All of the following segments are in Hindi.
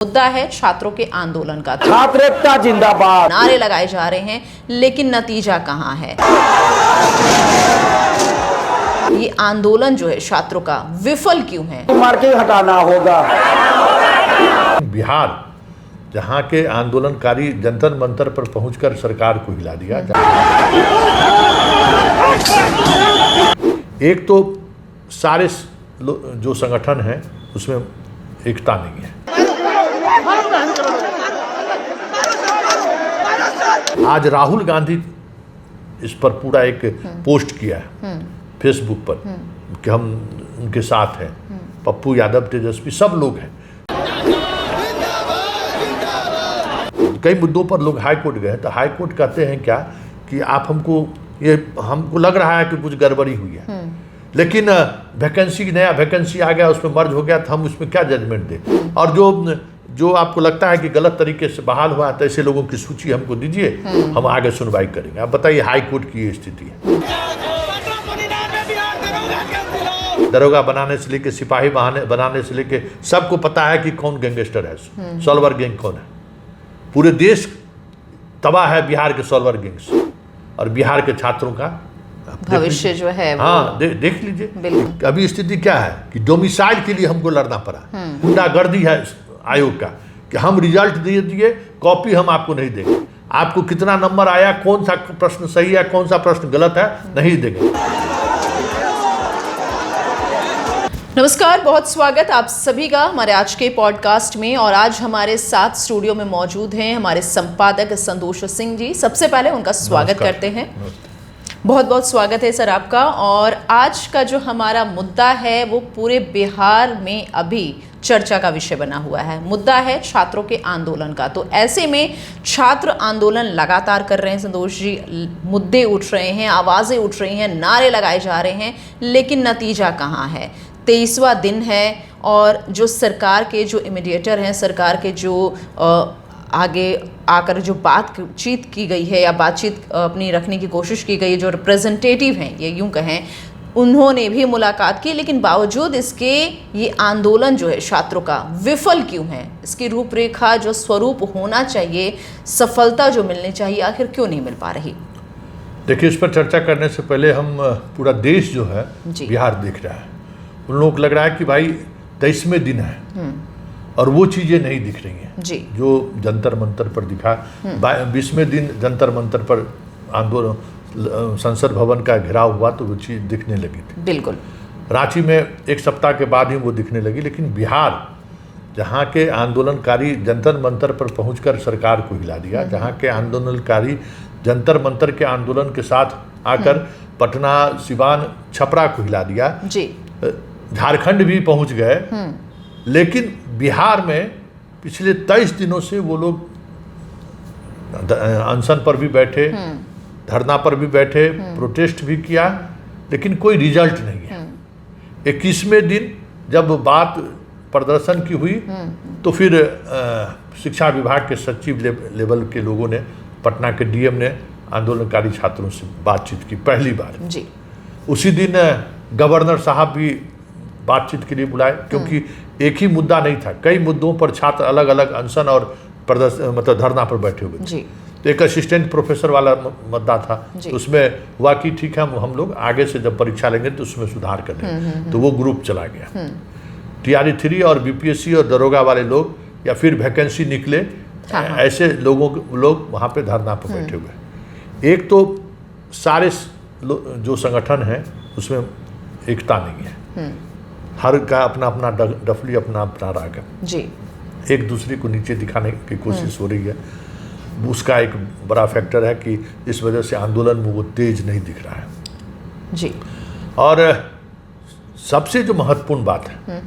मुद्दा है छात्रों के आंदोलन का। छात्र एकता जिंदाबाद नारे लगाए जा रहे हैं, लेकिन नतीजा कहां है? ये आंदोलन जो है छात्रों का विफल क्यों है? मार के हटाना होगा। बिहार जहां के आंदोलनकारी जंतर मंतर पर पहुंचकर सरकार को हिला दिया। एक तो सारे जो संगठन हैं उसमें एकता नहीं है। आज राहुल गांधी इस पर पूरा एक पोस्ट किया है फेसबुक पर कि हम उनके साथ हैं। पप्पू यादव, तेजस्वी, सब लोग हैं। कई मुद्दों पर लोग हाई कोर्ट गए तो हाई कोर्ट कहते हैं क्या कि आप हमको लग रहा है कि कुछ गड़बड़ी हुई है, लेकिन नया वैकेंसी आ गया, उसमें मर्ज हो गया, तो हम उसमें क्या जजमेंट दें? और जो आपको लगता है कि गलत तरीके से बहाल हुआ तो ऐसे लोगों की सूची हमको दीजिए, हम आगे सुनवाई करेंगे। आप बताइए, हाई कोर्ट की ये स्थिति है। दरोगा बनाने से लेके सिपाही बनाने से लेके सबको पता है कि कौन गैंगस्टर है, सॉल्वर गैंग कौन है। पूरे देश तबाह है बिहार के सॉल्वर गैंग से, और बिहार के छात्रों का भविष्य जो है हाँ देख लीजिए। अभी स्थिति क्या है कि डोमिसाइल के लिए हमको लड़ना पड़ा। गुंडागर्दी है आयोग का कि हम रिजल्ट दे दिए, कॉपी हम आपको नहीं देंगे, आपको कितना नंबर आया, कौन सा प्रश्न सही है, कौन सा प्रश्न गलत है, नहीं देंगे। नमस्कार, बहुत स्वागत आप सभी का हमारे आज के पॉडकास्ट में। और आज हमारे साथ स्टूडियो में मौजूद हैं हमारे संपादक संतोष सिंह जी। सबसे पहले उनका स्वागत करते हैं। बहुत बहुत स्वागत है सर आपका। और आज का जो हमारा मुद्दा है वो पूरे बिहार में अभी चर्चा का विषय बना हुआ है। मुद्दा है छात्रों के आंदोलन का। तो ऐसे में छात्र आंदोलन लगातार कर रहे हैं संतोष जी, मुद्दे उठ रहे हैं, आवाज़ें उठ रही हैं, नारे लगाए जा रहे हैं, लेकिन नतीजा कहाँ है? 23वां दिन है और जो सरकार के जो इमीडिएटर हैं, सरकार के जो आगे आकर जो बातचीत की गई है या बातचीत अपनी रखने की कोशिश की गई है, जो रिप्रेजेंटेटिव हैं, ये यूं कहें, उन्होंने भी मुलाकात की, लेकिन बावजूद इसके ये आंदोलन जो है छात्रों का विफल क्यों है? इसकी रूपरेखा, जो स्वरूप होना चाहिए, सफलता जो मिलनी चाहिए, आखिर क्यों नहीं मिल पा रही? देखिए, इस पर चर्चा करने से पहले हम पूरा देश जो है बिहार देख रहा है। उन लोग लग रहा है कि भाई 23वें दिन है और वो चीज़ें नहीं दिख रही हैं जी। जो जंतर मंतर पर दिखा। 20वें दिन जंतर मंतर पर आंदोलन, संसद भवन का घेराव हुआ तो वो चीज़ दिखने लगी थी। बिल्कुल। रांची में एक सप्ताह के बाद ही वो दिखने लगी। लेकिन बिहार जहाँ के आंदोलनकारी जंतर मंतर पर पहुंचकर सरकार को हिला दिया, जहाँ के आंदोलनकारी जंतर मंतर के आंदोलन के साथ आकर पटना, सिवान, छपरा को हिला दिया जी। झारखंड भी पहुंच गए, लेकिन बिहार में पिछले 23 दिनों से वो लोग अनशन पर भी बैठे, धरना पर भी बैठे, प्रोटेस्ट भी किया, लेकिन कोई रिजल्ट नहीं है। 21वें दिन जब बात प्रदर्शन की हुई तो फिर शिक्षा विभाग के सचिव लेवल के लोगों ने, पटना के डीएम ने आंदोलनकारी छात्रों से बातचीत की पहली बार जी। उसी दिन गवर्नर साहब भी बातचीत के लिए बुलाए, क्योंकि एक ही मुद्दा नहीं था, कई मुद्दों पर छात्र अलग अलग अनशन और प्रदर्शन, मतलब धरना पर बैठे हुए थे। तो एक असिस्टेंट प्रोफेसर वाला मुद्दा था, तो उसमें हुआ कि ठीक है, हम लोग आगे से जब परीक्षा लेंगे तो उसमें सुधार कर लेंगे। तो वो ग्रुप चला गया। TRE 3 और BPSC और दरोगा वाले लोग, या फिर वैकेंसी निकले, ऐसे लोग वहाँ पे धरना पर बैठे हुए। एक तो सारे जो संगठन हैं उसमें एकता नहीं है। हर का अपना अपना डफली, अपना अपना राग है जी। एक दूसरे को नीचे दिखाने की कोशिश हो रही है। उसका एक बड़ा फैक्टर है कि इस वजह से आंदोलन में वो तेज नहीं दिख रहा है जी। और सबसे जो महत्वपूर्ण बात है,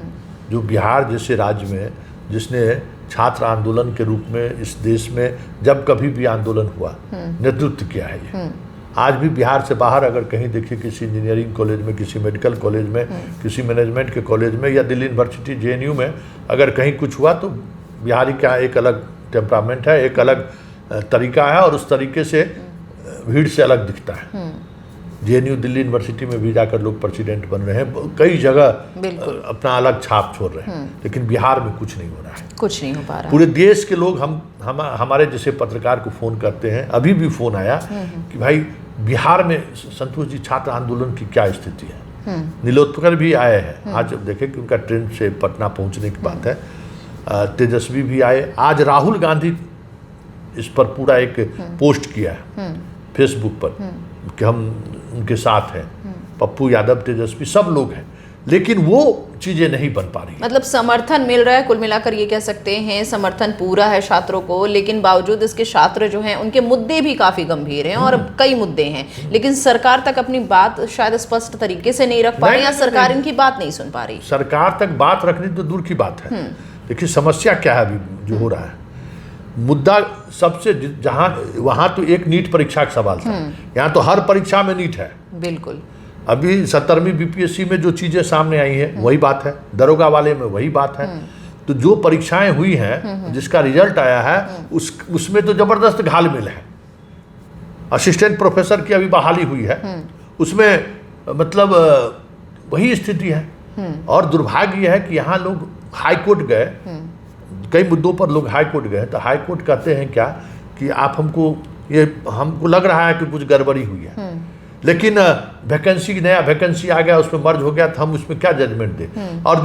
जो बिहार जैसे राज्य में, जिसने छात्र आंदोलन के रूप में इस देश में जब कभी भी आंदोलन हुआ नेतृत्व किया है, ये आज भी बिहार से बाहर अगर कहीं देखिए, किसी इंजीनियरिंग कॉलेज में, किसी मेडिकल कॉलेज में, किसी मैनेजमेंट के कॉलेज में, या दिल्ली यूनिवर्सिटी JNU में अगर कहीं कुछ हुआ तो बिहारी का एक अलग टेम्परामेंट है, एक अलग तरीका है, और उस तरीके से भीड़ से अलग दिखता है। जेएनयू दिल्ली यूनिवर्सिटी में भी जाकर लोग प्रेसिडेंट बन रहे हैं, कई जगह अपना अलग छाप छोड़ रहे हैं, लेकिन बिहार में कुछ नहीं हो रहा है, कुछ नहीं हो पा रहा। पूरे देश के लोग हमारे जैसे पत्रकार को फ़ोन करते हैं, अभी भी फ़ोन आया कि भाई बिहार में संतोष जी छात्र आंदोलन की क्या स्थिति है। नीलोत्पल भी आए हैं, आज देखें कि उनका ट्रेन से पटना पहुंचने की बात है। तेजस्वी भी आए, आज राहुल गांधी इस पर पूरा एक पोस्ट किया है फेसबुक पर कि हम उनके साथ हैं, पप्पू यादव, तेजस्वी, सब लोग हैं, लेकिन वो चीजें नहीं बन पा रही। मतलब समर्थन मिल रहा है, कुल मिलाकर ये कह सकते हैं समर्थन पूरा है छात्रों को, लेकिन बावजूद इसके छात्र जो हैं उनके मुद्दे भी काफी गंभीर हैं और कई मुद्दे हैं, लेकिन सरकार तक अपनी बात शायद स्पष्ट तरीके से नहीं रख पा रही या सरकार इनकी बात नहीं सुन पा रही। सरकार तक बात रखनी तो दूर की बात है। देखिए समस्या क्या है अभी जो हो रहा है, मुद्दा सबसे जहां वहां तो एक नीट परीक्षा का सवाल था, यहाँ तो हर परीक्षा में नीट है। बिल्कुल। अभी 17वीं बीपीएससी में जो चीजें सामने आई हैं वही बात है, दरोगा वाले में वही बात है। तो जो परीक्षाएं हुई हैं जिसका रिजल्ट आया है उसमें तो जबरदस्त घालमेल है। असिस्टेंट प्रोफेसर की अभी बहाली हुई है, उसमें मतलब वही स्थिति है। और दुर्भाग्य है कि यहाँ लोग हाई कोर्ट गए, कई मुद्दों पर लोग हाई कोर्ट गए, तो हाई कोर्ट कहते हैं क्या कि आप हमको लग रहा है कि कुछ गड़बड़ी हुई है, लेकिन नया वैकेंसी आ गया, उसमें मर्ज हो गया, तो हम उसमें क्या जजमेंट दें। और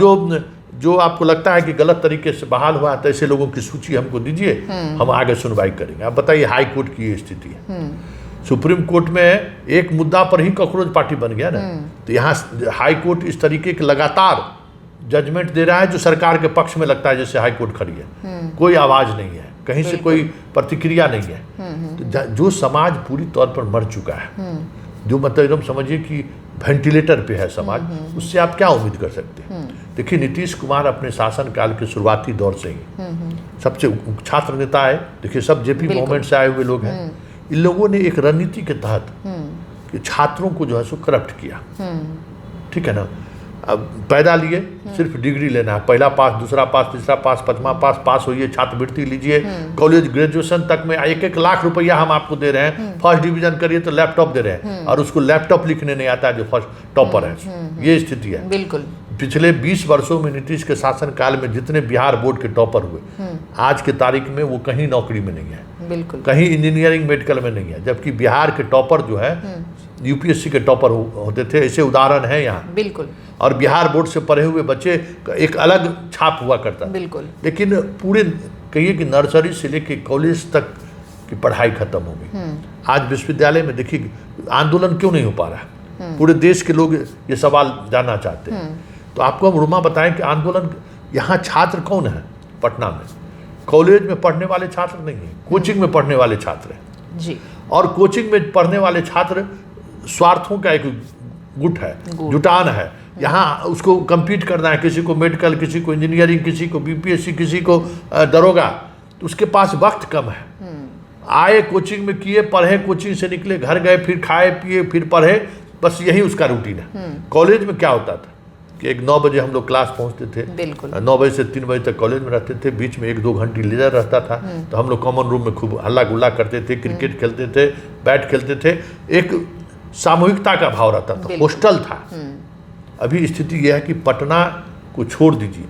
जो आपको लगता है कि गलत तरीके से बहाल हुआ है, तो ऐसे लोगों की सूची हमको दीजिए, हम आगे सुनवाई करेंगे। आप बताइए, हाई कोर्ट की ये स्थिति है। सुप्रीम कोर्ट में एक मुद्दा पर ही कॉकरोच पार्टी बन गया ना, तो यहाँ हाई कोर्ट इस तरीके के लगातार जजमेंट दे रहा है जो सरकार के पक्ष में लगता है जैसे हाई कोर्ट खड़ी है, कोई आवाज नहीं है, कहीं से कोई प्रतिक्रिया नहीं है। तो जो समाज पूरी तौर पर मर चुका है, जो मतलब एकदम समझिए कि वेंटिलेटर पे है समाज, उससे आप क्या उम्मीद कर सकते हैं। देखिए नीतीश कुमार अपने शासनकाल के शुरुआती दौर से ही सबसे छात्र नेता है, देखिए सब जेपी मूवमेंट से आए हुए लोग हैं। इन लोगों ने एक रणनीति के तहत कि छात्रों को जो है सो करप्ट किया, ठीक है ना। अब पैदा लिए सिर्फ डिग्री लेना है, पहला पास, दूसरा पास, तीसरा पास, पांचवा पास होइए, छात्रवृत्ति लीजिए, कॉलेज ग्रेजुएशन तक में 1-1 लाख रुपया हम आपको दे रहे हैं, फर्स्ट डिवीजन करिए तो लैपटॉप दे रहे हैं, और उसको लैपटॉप लिखने नहीं आता है जो फर्स्ट टॉपर है। ये स्थिति है। बिल्कुल। पिछले 20 वर्षों में नीतीश के शासनकाल में जितने बिहार बोर्ड के टॉपर हुए, आज के तारीख में वो कहीं नौकरी में नहीं है, बिल्कुल, कहीं इंजीनियरिंग मेडिकल में नहीं है, जबकि बिहार के टॉपर जो है यूपीएससी के टॉपर होते थे। ऐसे उदाहरण है यहाँ। बिल्कुल। और बिहार बोर्ड से पढ़े हुए बच्चे एक अलग छाप हुआ करता। बिल्कुल। लेकिन पूरे कहिए कि नर्सरी से लेके कॉलेज तक की पढ़ाई खत्म हो गई। आज विश्वविद्यालय में देखिए आंदोलन क्यों नहीं हो पा रहा है, पूरे देश के लोग ये सवाल जानना चाहते हैं। तो आपको हम रुमा बताएं कि आंदोलन यहाँ छात्र कौन है पटना में, कॉलेज में पढ़ने वाले छात्र नहीं है, कोचिंग में पढ़ने वाले छात्र हैं जी। और कोचिंग में पढ़ने वाले छात्र स्वार्थों का एक गुट है, जुटान है। यहाँ उसको compete करना है, किसी को मेडिकल, किसी को इंजीनियरिंग, किसी को बीपीएससी, किसी को दरोगा, तो उसके पास वक्त कम है। आए कोचिंग में किए, पढ़े, कोचिंग से निकले, घर गए, फिर खाए पिए, फिर पढ़े, बस यही उसका रूटीन है। कॉलेज में क्या होता था कि 9 बजे हम लोग क्लास पहुंचते थे, 9 बजे से 3 बजे तक कॉलेज में रहते थे, बीच में 1-2 घंटे लेजर रहता था, तो हम लोग कॉमन रूम में खूब हल्ला गुल्ला करते थे, क्रिकेट खेलते थे, बैट खेलते थे, एक सामूहिकता का भाव रहता था, हॉस्टल था। अभी स्थिति यह है कि पटना को छोड़ दीजिए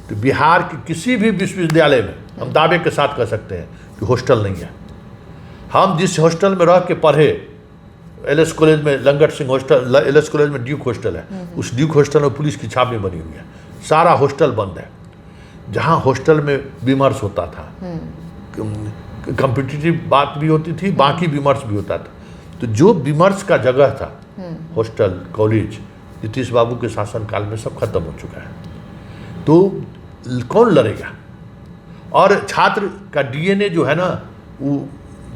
तो बिहार के किसी भी विश्वविद्यालय में हम दावे के साथ कह सकते हैं कि हॉस्टल नहीं है। हम जिस हॉस्टल में रह के पढ़े, एलएस कॉलेज में Langat Singh hostel, LS college में ड्यूक हॉस्टल है, उस ड्यूक हॉस्टल में पुलिस की छापें बनी हुई है, सारा हॉस्टल बंद है। जहाँ हॉस्टल में विमर्श होता था, कॉम्पिटिटिव बात भी होती थी, बाकी विमर्श भी होता था, तो जो विमर्श का जगह था हॉस्टल, कॉलेज, नीतीश बाबू के शासनकाल में सब खत्म हो चुका है। तो कौन लड़ेगा? और छात्र का डीएनए जो है ना वो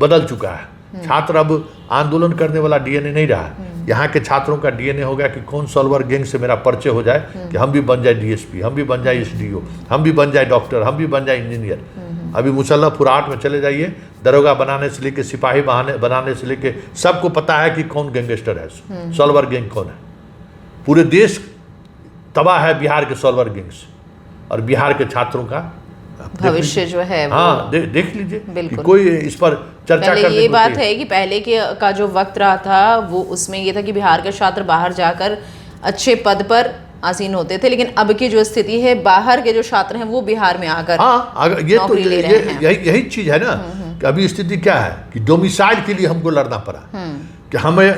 बदल चुका है। छात्र अब आंदोलन करने वाला डीएनए नहीं रहा। यहाँ के छात्रों का डीएनए हो गया कि कौन सॉल्वर गैंग से मेरा परिचय हो जाए कि हम भी बन जाए डीएसपी, हम भी बन जाए एसडीओ, हम भी बन जाए डॉक्टर, हम भी बन जाए इंजीनियर। अभी मुसल्लफपुर 8 में चले जाइए, दरोगा बनाने से लेके सिपाही बनाने से लेके सबको पता है कि कौन गैंगस्टर है, सॉल्वर गैंग कौन है। पूरे देश तबाह है बिहार के सॉल्वर गैंग से, और बिहार के छात्रों का भविष्य जो है वो हाँ देख लीजिए कि बिल्कुल। कोई इस पर चर्चा पहले करने ये को बात तैयार- है कि पहले के का जो वक्त रहा था वो उसमें ये था कि बिहार के छात्र बाहर जाकर अच्छे पद पर आसीन होते थे, लेकिन अब की जो स्थिति है बाहर के जो छात्र हैं वो बिहार में आकर हाँ अगर ये तो नौकरी ले रहे हैं। यही चीज है ना कि अभी स्थिति क्या है कि डोमिसाइल के लिए हमको लड़ना पड़ा कि हमें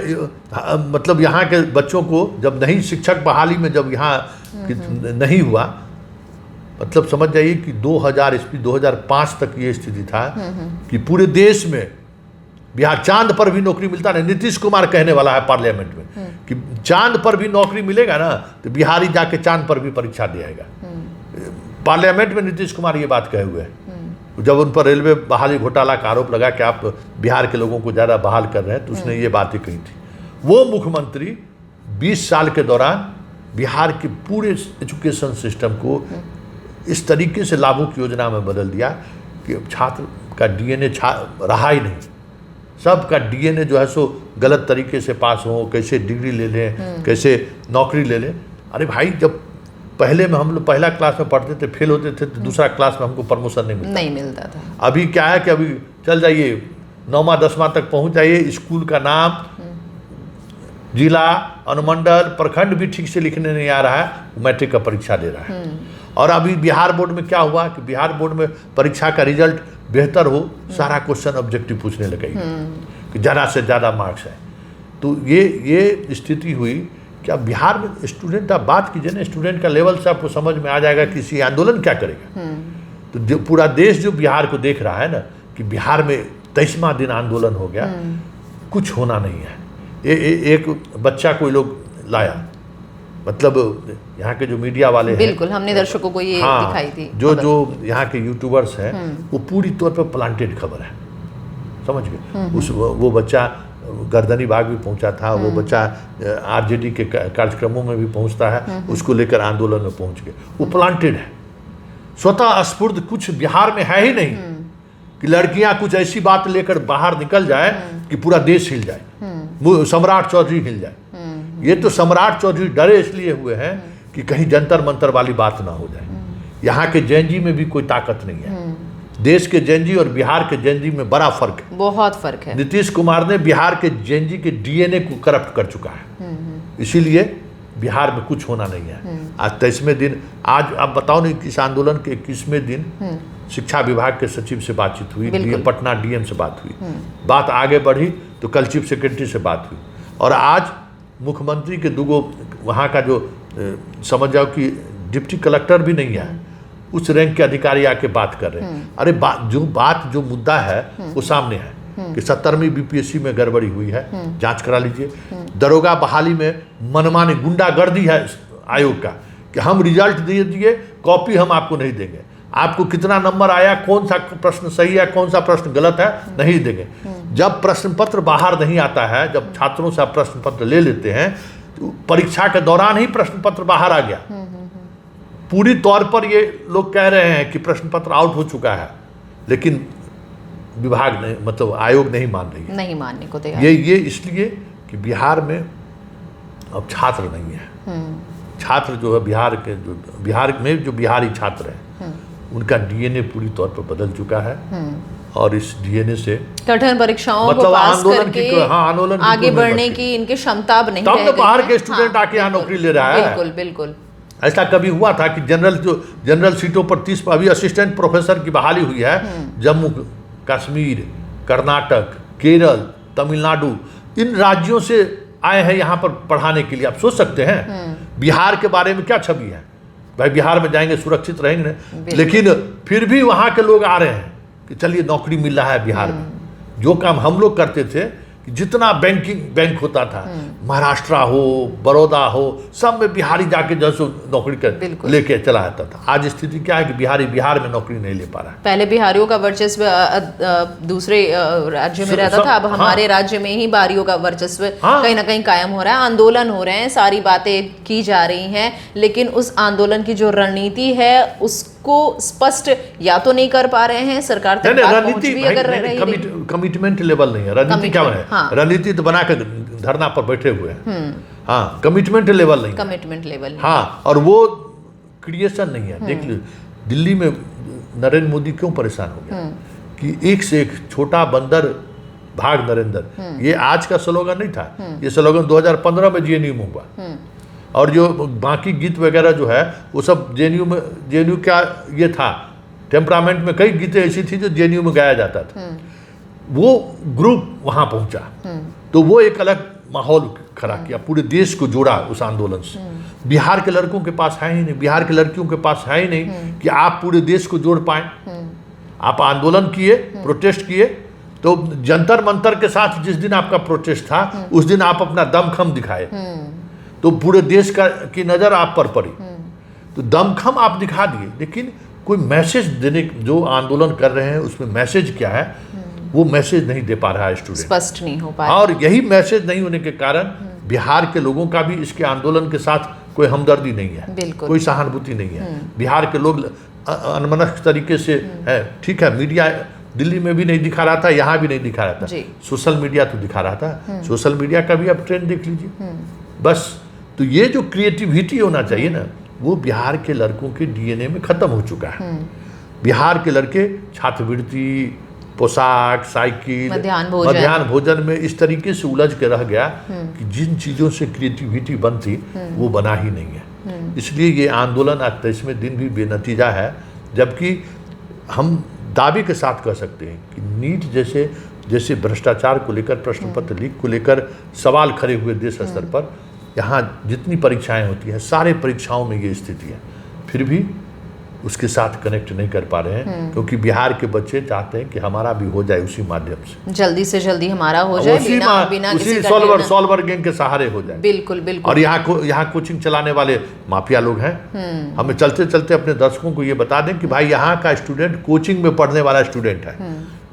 मतलब यहाँ के बच्चों को जब नहीं शिक्षक बहाली में जब यहाँ नहीं हुआ, मतलब समझ जाइए कि 2005 तक ये स्थिति था कि पूरे देश में बिहार चांद पर भी नौकरी मिलता नहीं। नीतीश कुमार कहने वाला है पार्लियामेंट में कि चांद पर भी नौकरी मिलेगा ना तो बिहारी जाके चांद पर भी परीक्षा दे आएगा। पार्लियामेंट में नीतीश कुमार ये बात कहे हुए हैं। जब उन पर रेलवे बहाली घोटाला का आरोप लगा कि आप बिहार के लोगों को ज़्यादा बहाल कर रहे हैं, तो उसने ये बातें कही थी। वो मुख्यमंत्री 20 साल के दौरान बिहार के पूरे एजुकेशन सिस्टम को इस तरीके से लागू की योजना में बदल दिया कि छात्र का डीएनए रहा ही नहीं। सबका डीएनए जो है सो गलत तरीके से पास हो, कैसे डिग्री ले लें, कैसे नौकरी ले लें। अरे भाई, जब पहले में हम लोग पहला क्लास में पढ़ते थे, फेल होते थे तो दूसरा क्लास में हमको प्रमोशन नहीं मिलता था। अभी क्या है कि अभी चल जाइए 9वां 10वां तक पहुंच जाइए, स्कूल का नाम, जिला, अनुमंडल, प्रखंड भी ठीक से लिखने नहीं आ रहा है, मैट्रिक का परीक्षा दे रहा है। और अभी बिहार बोर्ड में क्या हुआ कि बिहार बोर्ड में परीक्षा का रिजल्ट बेहतर हो, सारा क्वेश्चन ऑब्जेक्टिव पूछने लगेगी कि ज़्यादा से ज़्यादा मार्क्स है। तो ये स्थिति हुई कि अब बिहार में स्टूडेंट, आप बात कीजिए ना, स्टूडेंट का लेवल से आपको समझ में आ जाएगा कि इसी आंदोलन क्या करेगा। तो जो पूरा देश जो बिहार को देख रहा है ना कि बिहार में 23वां दिन आंदोलन हो गया, कुछ होना नहीं है। एक बच्चा कोई लोग लाया, मतलब यहाँ के जो मीडिया वाले हैं, बिल्कुल हमने दर्शकों को ये दिखाई थी जो यहाँ के यूट्यूबर्स हैं, वो पूरी तौर पर प्लांटेड खबर है, समझ गए। वो बच्चा गर्दनी बाग भी पहुंचा था, वो बच्चा आरजेडी के कार्यक्रमों में भी पहुंचता है, उसको लेकर आंदोलन में पहुंच गए। वो प्लांटेड है, स्वतः स्फूर्त कुछ बिहार में है ही नहीं कि लड़कियां कुछ ऐसी बात लेकर बाहर निकल जाए कि पूरा देश हिल जाए, सम्राट चौधरी हिल जाए। ये तो सम्राट चौधरी डरे इसलिए हुए हैं कि कहीं जंतर मंतर वाली बात ना हो जाए। यहाँ के जैनजी में भी कोई ताकत नहीं है। देश के जैनजी और बिहार के जैनजी में बड़ा फर्क है, बहुत फर्क है। नीतीश कुमार ने बिहार के जैनजी के डीएनए को करप्ट कर चुका है, इसीलिए बिहार में कुछ होना नहीं है। आज 23वें दिन, आज आप बताओ नहीं, इस आंदोलन के 21वें दिन शिक्षा विभाग के सचिव से बातचीत हुई, पटना डीएम से बात हुई, बात आगे बढ़ी तो कल चीफ सेक्रेटरी से बात हुई, और आज मुख्यमंत्री के दूगो वहाँ का जो समझ जाओ कि डिप्टी कलेक्टर भी नहीं है, उस रैंक के अधिकारी आके बात कर रहे हैं। अरे जो मुद्दा है वो सामने है कि 70वीं बीपीएससी में गड़बड़ी हुई है, जांच करा लीजिए। दरोगा बहाली में मनमानी गुंडागर्दी है आयोग का कि हम रिजल्ट दे दिए, कॉपी हम आपको नहीं देंगे, आपको कितना नंबर आया, कौन सा प्रश्न सही है, कौन सा प्रश्न गलत है, नहीं देंगे। जब प्रश्न पत्र बाहर नहीं आता है, जब छात्रों से आप प्रश्न पत्र ले लेते हैं, तो परीक्षा के दौरान ही प्रश्न पत्र बाहर आ गया। पूरी तौर पर ये लोग कह रहे हैं कि प्रश्न पत्र आउट हो चुका है, लेकिन विभाग नहीं, मतलब आयोग नहीं मान रही है, नहीं मानने को तैयार। ये इसलिए कि बिहार में अब छात्र नहीं है। छात्र जो है बिहार में जो बिहारी छात्र हैं, उनका डीएनए पूरी तौर पर बदल चुका है, और इस डीएनए से कठिन परीक्षाओं को पास करके आंदोलन आगे बढ़ने की इनकी क्षमता अब नहीं रह गई है। बाहर के स्टूडेंट आके यहाँ नौकरी ले रहा है। बिल्कुल बिल्कुल। ऐसा कभी हुआ था कि जनरल सीटों पर 30, अभी असिस्टेंट प्रोफेसर की बहाली हुई है जम्मू कश्मीर, कर्नाटक, केरल, तमिलनाडु, इन राज्यों से आए हैं यहाँ पर पढ़ाने के लिए। आप सोच सकते हैं बिहार के बारे में क्या छवि है। भाई बिहार में जाएंगे सुरक्षित रहेंगे, लेकिन फिर भी वहाँ के लोग आ रहे हैं कि चलिए नौकरी मिल रहा है बिहार में। जो काम हम लोग करते थे कि जितना बैंक होता था, महाराष्ट्र हो, बड़ौदा हो, सब में बिहारी जाके जैसे नौकरी कर लेके चला जाता था। आज स्थिति क्या है कि बिहारी बिहार में नौकरी नहीं ले पा रहा है। पहले बिहारियों का वर्चस्व दूसरे राज्य में रहता था, अब हमारे राज्य में ही बिहारियों का वर्चस्व कहीं ना कहीं कायम हो रहा है। आंदोलन हो रहे हैं, सारी बातें की जा रही हैं, लेकिन उस आंदोलन की जो रणनीति है उसको स्पष्ट या तो नहीं कर पा रहे हैं, सरकार तक बात पहुंच भी अगर रही, कमिटमेंट लेवल नहीं है। रणनीति क्या है? रणनीति तो बनाकर धरना पर बैठे हुए हैं। हाँ, कमिटमेंट लेवल नहीं, कमिटमेंट लेवल। हाँ, और वो क्रिएशन नहीं है। देख लीजिए दिल्ली में नरेंद्र मोदी क्यों परेशान हो गया कि एक से एक छोटा बंदर भाग नरेंद्र, ये आज का स्लोगन नहीं था, ये स्लोगन 2015 में जेएनयू में हुआ। और जो बाकी गीत वगैरह जो है वो सब जेएनयू क्या ये था, टेम्परामेंट में कई गीतें ऐसी थी जो जेएनयू में गाया जाता था। वो ग्रुप वहां पहुंचा तो वो एक अलग माहौल खड़ा किया, पूरे देश को जोड़ा उस आंदोलन से। बिहार के लड़कों के पास है ही नहीं, बिहार के लड़कियों के पास है ही नहीं कि आप पूरे देश को जोड़ पाए। आप आंदोलन किए, प्रोटेस्ट किए, तो जंतर मंतर के साथ जिस दिन आपका प्रोटेस्ट था उस दिन आप अपना दमखम दिखाए, तो पूरे देश की नजर आप पर पड़ी, तो दमखम आप दिखा दिए। लेकिन कोई मैसेज देने, जो आंदोलन कर रहे हैं उसमें मैसेज क्या है, वो मैसेज नहीं दे पा रहा है स्टूडेंट, स्पष्ट नहीं हो पा रहा। और यही मैसेज नहीं होने के कारण बिहार के लोगों का भी इसके आंदोलन के साथ कोई हमदर्दी नहीं है, कोई सहानुभूति नहीं है। बिहार के लोग अनमनस्क तरीके से है, ठीक है, मीडिया दिल्ली में भी नहीं दिखा रहा था, यहाँ भी नहीं दिखा रहा था, सोशल मीडिया तो दिखा रहा था। सोशल मीडिया का भी आप ट्रेंड देख लीजिए बस। तो ये जो क्रिएटिविटी होना चाहिए ना, वो बिहार के लड़कों के डीएनए में खत्म हो चुका है। बिहार के लड़के छात्रवृत्ति, पोशाक, साइकिल, मध्याह्न भोजन में इस तरीके से उलझ के रह गया कि जिन चीज़ों से क्रिएटिविटी बनती वो बना ही नहीं है। इसलिए ये आंदोलन आज 23वें दिन भी बेनतीजा है, जबकि हम दावे के साथ कह सकते हैं कि नीट जैसे भ्रष्टाचार को लेकर, प्रश्न पत्र लीक को लेकर सवाल खड़े हुए देश स्तर पर, यहाँ जितनी परीक्षाएं होती हैं सारे परीक्षाओं में ये स्थिति है, फिर भी उसके साथ कनेक्ट नहीं कर पा रहे हैं, क्योंकि बिहार के बच्चे चाहते हैं कि हमारा भी हो जाए उसी माध्यम से, जल्दी से जल्दी हमारा हो जाए, बिना उसी सॉल्वर गैंग के सहारे हो जाए। बिल्कुल बिल्कुल। और यहाँ कोचिंग चलाने वाले माफिया लोग हैं। हमें चलते चलते अपने दर्शकों को ये बता दें कि भाई यहाँ का स्टूडेंट कोचिंग में पढ़ने वाला स्टूडेंट है,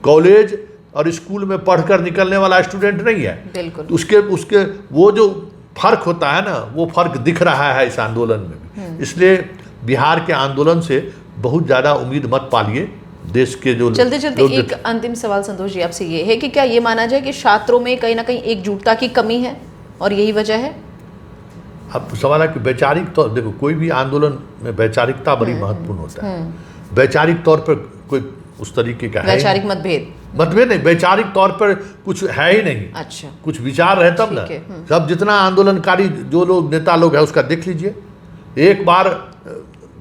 कॉलेज और स्कूल में पढ़कर निकलने वाला स्टूडेंट नहीं है। बिल्कुल। उसके वो जो फर्क होता है ना, वो फर्क दिख रहा है इस आंदोलन में भी। इसलिए बिहार के आंदोलन से बहुत ज़्यादा उम्मीद मत पालिए। देश के जो चलते चलते एक अंतिम सवाल संतोष जी आपसे ये है कि क्या ये माना जाए कि छात्रों में कहीं ना कहीं एकजुटता की कमी है और यही वजह है? अब सवाल है कि वैचारिक तौर, देखो कोई भी आंदोलन में वैचारिकता बड़ी महत्वपूर्ण होता है। वैचारिक तौर पर कोई उस तरीके का है, वैचारिक मतभेद नहीं, वैचारिक तौर पर कुछ है ही नहीं। अच्छा, कुछ विचार है तब ना। सब जितना आंदोलनकारी जो लोग नेता लोग है उसका देख लीजिए। एक बार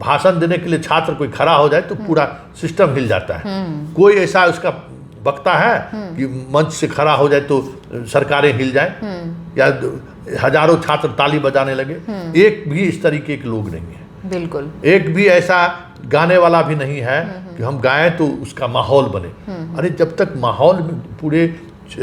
भाषण देने के लिए छात्र कोई खड़ा हो जाए तो पूरा सिस्टम हिल जाता है। कोई ऐसा उसका वक्ता है कि मंच से खड़ा हो जाए तो सरकारें हिल जाए या हजारों छात्र ताली बजाने लगे। एक भी इस तरीके के लोग नहीं है। बिल्कुल। एक भी ऐसा गाने वाला भी नहीं है कि हम गाएं तो उसका माहौल बने। अरे जब तक माहौल में पूरे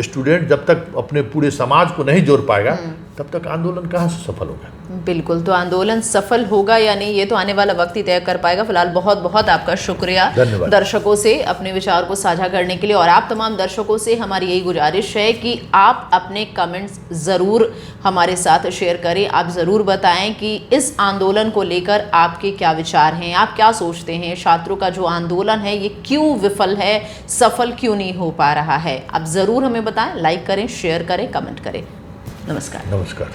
स्टूडेंट जब तक अपने पूरे समाज को नहीं जोड़ पाएगा तब तक आंदोलन कहाँ से सफल होगा? बिल्कुल। तो आंदोलन सफल होगा या नहीं ये तो आने वाला वक्त ही तय कर पाएगा। फिलहाल बहुत बहुत आपका शुक्रिया दर्शकों से अपने विचार को साझा करने के लिए। और आप तमाम दर्शकों से हमारी यही गुजारिश है कि आप अपने कमेंट्स ज़रूर हमारे साथ शेयर करें। आप ज़रूर बताएं कि इस आंदोलन को लेकर आपके क्या विचार हैं, आप क्या सोचते हैं, छात्रों का जो आंदोलन है ये क्यों विफल है, सफल क्यों नहीं हो पा रहा है। आप ज़रूर हमें बताएं। लाइक करें, शेयर करें, कमेंट करें। नमस्कार।